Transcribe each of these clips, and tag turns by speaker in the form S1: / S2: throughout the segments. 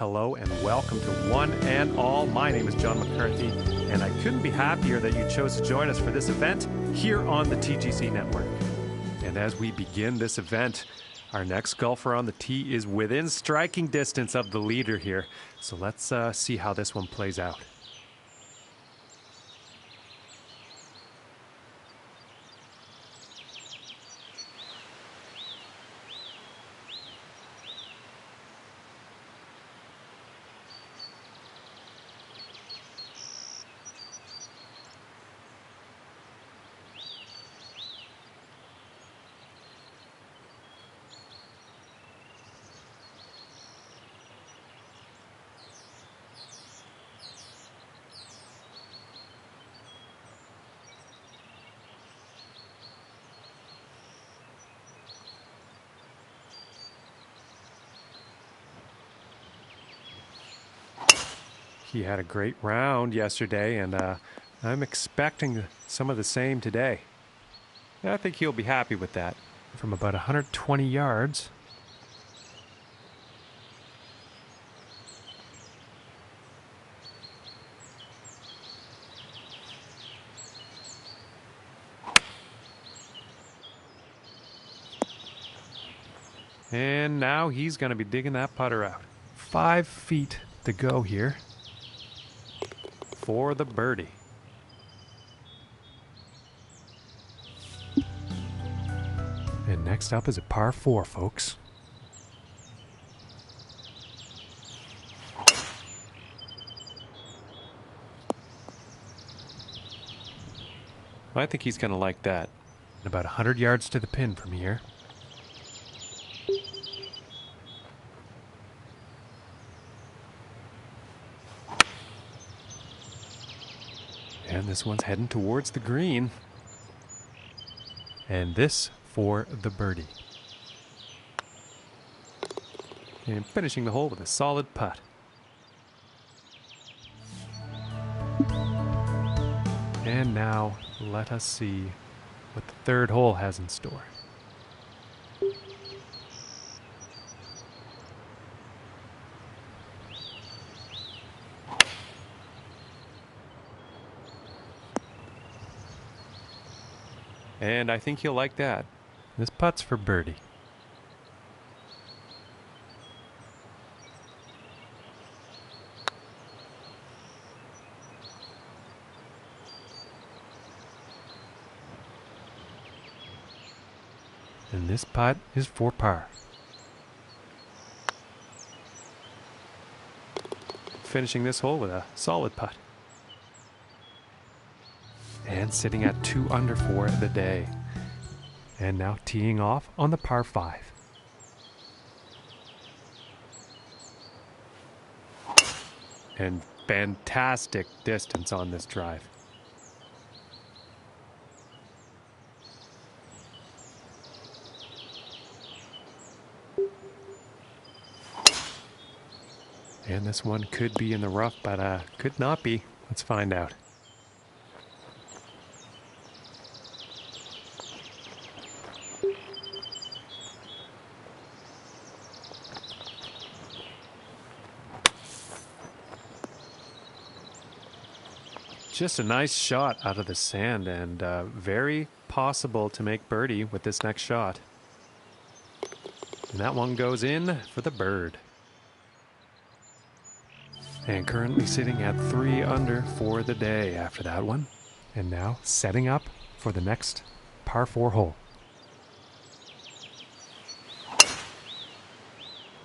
S1: hello, and welcome to one and all. My name is John McCarthy, and I couldn't be happier that you chose to join us for this event here on the TGC network. And as we begin this event, our next golfer on the tee is within striking distance of the leader here. So let's see how this one plays out. He had a great round yesterday, and I'm expecting some of the same today. I think he'll be happy with that. From about 120 yards. And now he's going to be digging that putter out. 5 feet to go here for the birdie. And next up is a par 4, folks. I think he's going to like that. About 100 yards to the pin from here. And this one's heading towards the green. And this for the birdie. And finishing the hole with a solid putt. And now let us see what the third hole has in store. And I think he'll like that. This putt's for birdie. And this putt is for par. Finishing this hole with a solid putt. And sitting at 2 under for the day. And now teeing off on the par 5. And fantastic distance on this drive. And this one could be in the rough, but could not be. Let's find out. Just a nice shot out of the sand, and very possible to make birdie with this next shot. And that one goes in for the bird. And currently sitting at 3 under for the day after that one. And now setting up for the next par 4 hole.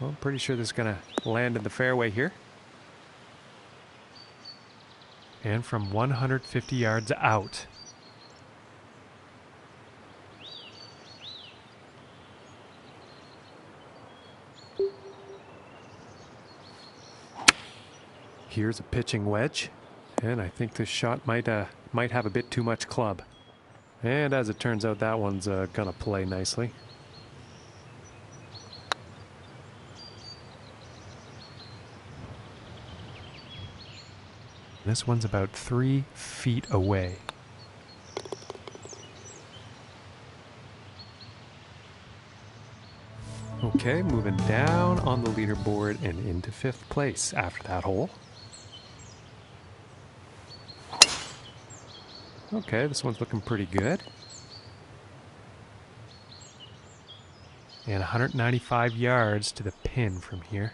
S1: Well, I'm pretty sure this is going to land in the fairway here. And from 150 yards out. Here's a pitching wedge, and I think this shot might have a bit too much club. And as it turns out, that one's gonna play nicely. This one's about 3 feet away. Okay, Okay, moving down on the leaderboard and into 5th place after that hole. Okay, this one's looking pretty good. And 195 yards to the pin from here.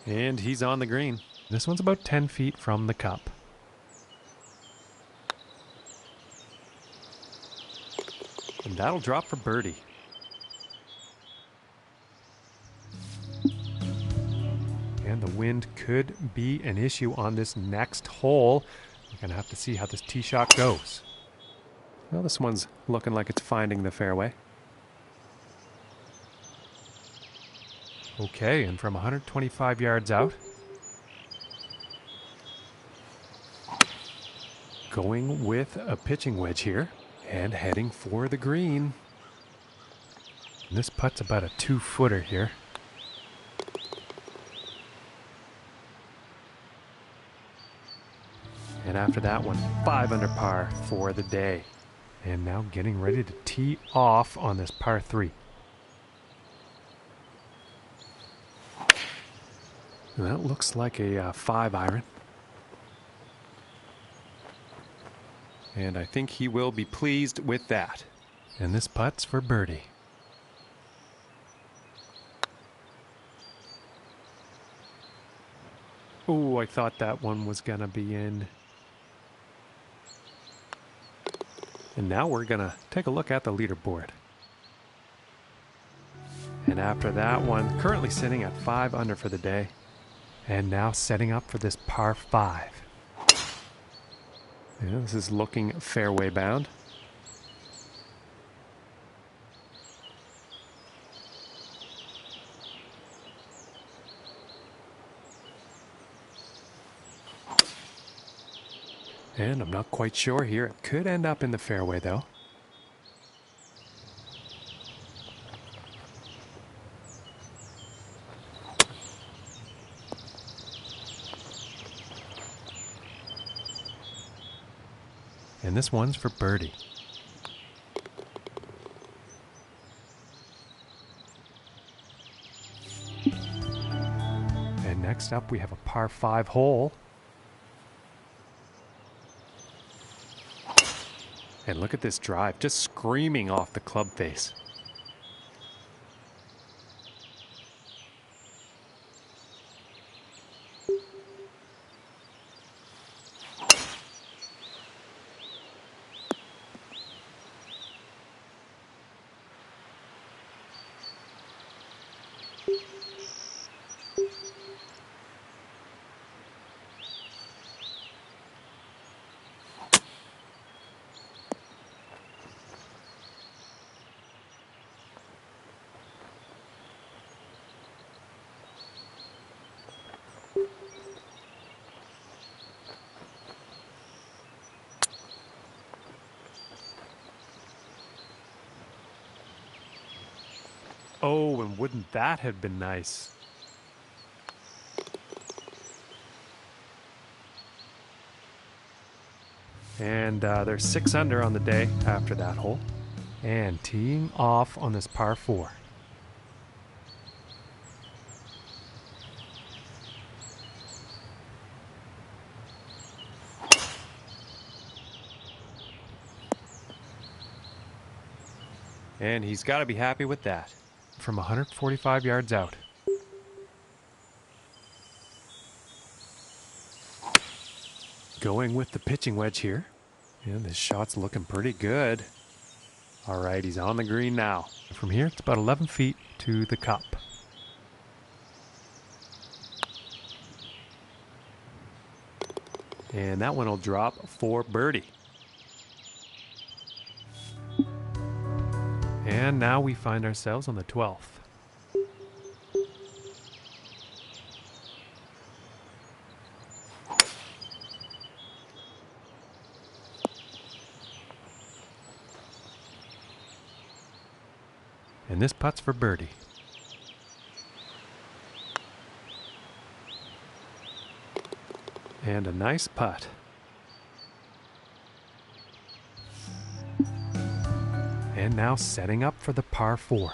S1: And he's on the green. This one's about 10 feet from the cup. And that'll drop for birdie. And the wind could be an issue on this next hole. We're going to have to see how this tee shot goes. Well, this one's looking like it's finding the fairway. Okay, and from 125 yards out, going with a pitching wedge here and heading for the green. And this putt's about a 2-footer here. And after that one, 5 under par for the day. And now getting ready to tee off on this par 3. And that looks like a 5-iron. And I think he will be pleased with that. And this putt's for birdie. Oh, I thought that one was going to be in. And now we're going to take a look at the leaderboard. And after that one, currently sitting at 5 under for the day. And now setting up for this par 5. Yeah, this is looking fairway bound. And I'm not quite sure here. It could end up in the fairway though. And this one's for birdie. And next up we have a par 5 hole. And look at this drive, just screaming off the club face. Oh, and wouldn't that have been nice? And they're 6 under on the day after that hole. And teeing off on this par 4. And he's got to be happy with that. From 145 yards out. Going with the pitching wedge here. And this shot's looking pretty good. All right, he's on the green now. From here, it's about 11 feet to the cup. And that one will drop for birdie. And now we find ourselves on the 12th. And this putt's for birdie. And a nice putt. And now setting up for the par 4.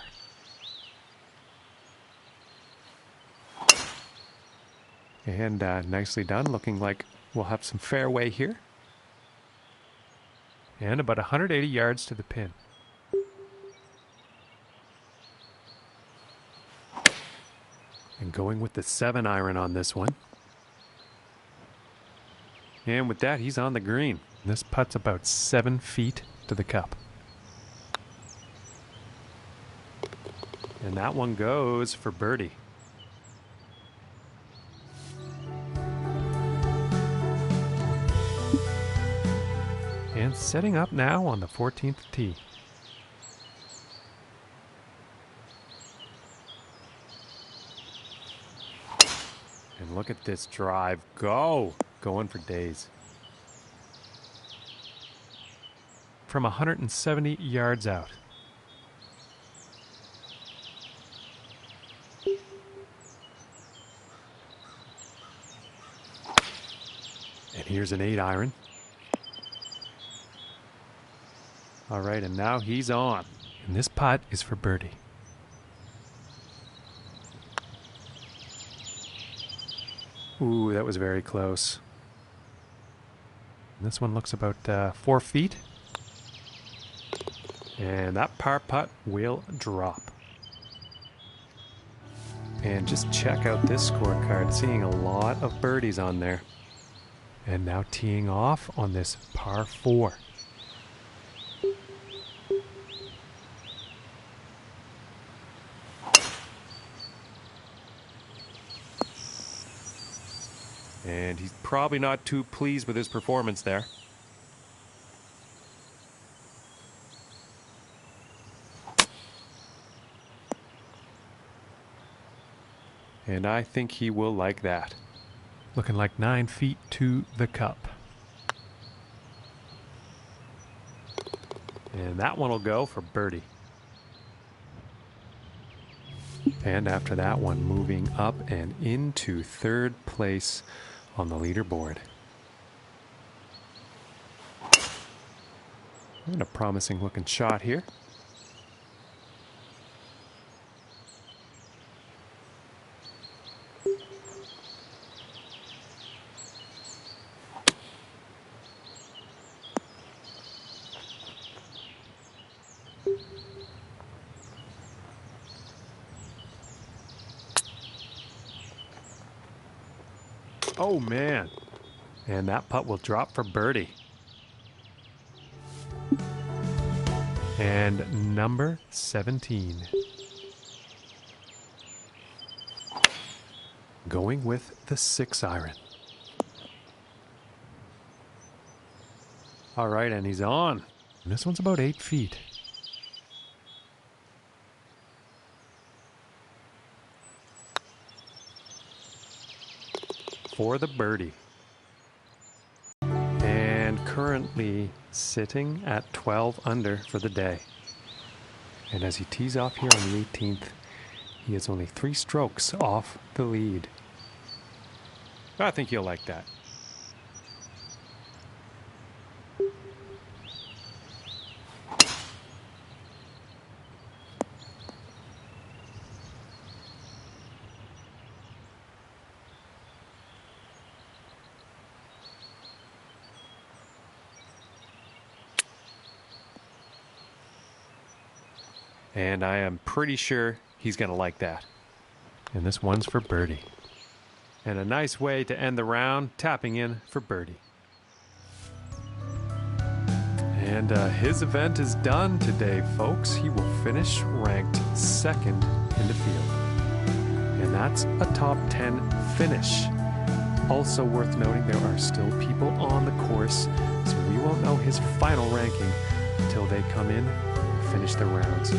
S1: And nicely done, looking like we'll have some fairway here. And about 180 yards to the pin. And going with the 7-iron on this one. And with that, he's on the green. This putt's about 7 feet to the cup. And that one goes for birdie. And setting up now on the 14th tee. And look at this drive go. Going for days. From 170 yards out. And here's an 8-iron. All right, and now he's on. And this putt is for birdie. Ooh, that was very close. And this one looks about 4 feet. And that par putt will drop. And just check out this scorecard, seeing a lot of birdies on there. And now teeing off on this par 4. And he's probably not too pleased with his performance there. And I think he will like that. Looking like 9 feet to the cup. And that one will go for birdie. And after that one, moving up and into 3rd place on the leaderboard. And a promising looking shot here. Oh man, and that putt will drop for birdie. And number 17. Going with the 6-iron. All right, and he's on. And this one's about 8 feet. For the birdie. And currently sitting at 12 under for the day. And as he tees off here on the 18th, he is only 3 strokes off the lead. I think he'll like that. And I am pretty sure he's going to like that. And this one's for birdie. And a nice way to end the round, tapping in for birdie. And his event is done today, folks. He will finish ranked 2nd in the field. And that's a top 10 finish. Also worth noting, there are still people on the course, so we won't know his final ranking until they come in and finish their rounds.